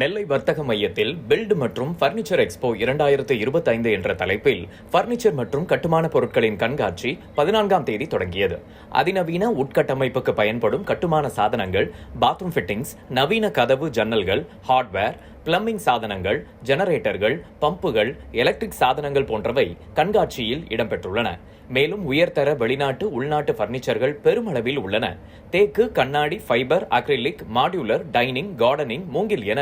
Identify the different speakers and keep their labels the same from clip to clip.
Speaker 1: நெல்லை வர்த்தக மையத்தில் பில்ட் மற்றும் பர்னிச்சர் எக்ஸ்போ 2025 என்ற தலைப்பில் பர்னிச்சர் மற்றும் கட்டுமான பொருட்களின் கண்காட்சி 14ஆம் தேதி தொடங்கியது. அதிநவீன உட்கட்டமைப்புக்கு பயன்படும் கட்டுமான சாதனங்கள், பாத்ரூம் ஃபிட்டிங்ஸ், நவீன கதவு ஜன்னல்கள், ஹார்ட்வேர், பிளம்பிங் சாதனங்கள், ஜெனரேட்டர்கள், பம்புகள், எலக்ட்ரிக் சாதனங்கள் போன்றவை கண்காட்சியில் இடம்பெற்றுள்ளன. மேலும் உயர்தர வெளிநாட்டு, உள்நாட்டு பர்னிச்சர்கள் பெருமளவில் உள்ளன. தேக்கு, கண்ணாடி, fibre, acrylic, modular, dining, gardening, மூங்கில் என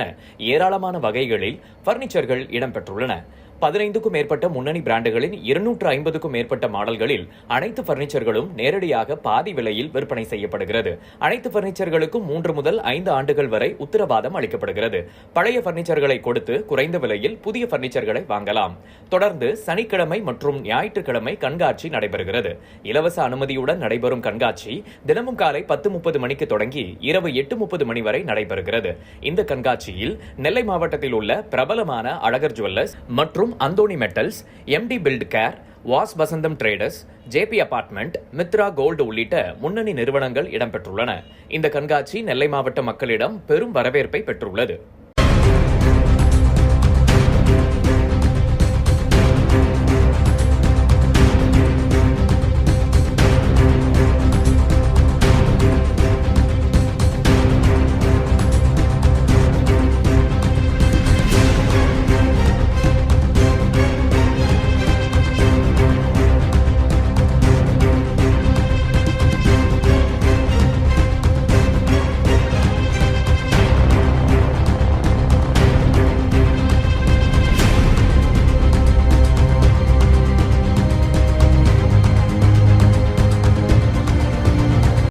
Speaker 1: ஏராளமான வகைகளில் பர்னிச்சர்கள் இடம்பெற்றுள்ளன. 15க்கும் மேற்பட்ட முன்னணி பிராண்டுகளின் 250க்கும் மேற்பட்ட மாடல்களில் அனைத்து பர்னிச்சர்களும் நேரடியாக பாதி விலையில் விற்பனை செய்யப்படுகிறது. அனைத்து பர்னிச்சர்களுக்கும் 3 முதல் 5 ஆண்டுகள் வரை உத்தரவாதம் அளிக்கப்படுகிறது. பழைய பர்னிச்சர்களை கொடுத்து குறைந்த விலையில் புதிய பர்னிச்சர்களை வாங்கலாம். தொடர்ந்து சனிக்கிழமை மற்றும் ஞாயிற்றுக்கிழமை கண்காட்சி நடைபெறுகிறது. இலவச அனுமதியுடன் நடைபெறும் கண்காட்சி தினமும் காலை 10:30 மணிக்கு தொடங்கி இரவு 8:30 மணி வரை நடைபெறுகிறது. இந்த கண்காட்சியில் நெல்லை மாவட்டத்தில் உள்ள பிரபலமான அழகர் ஜுவல்லர்ஸ் மற்றும் Anthony metals, MD build care, Vaas Vasantham traders, JP apartment, Mitra gold உள்ளிட்ட முன்னணி நிறுவனங்கள் இடம்பெற்றுள்ளன. இந்த கண்காட்சி நெல்லை மாவட்ட மக்களிடம் பெரும் வரவேற்பை பெற்றுள்ளது.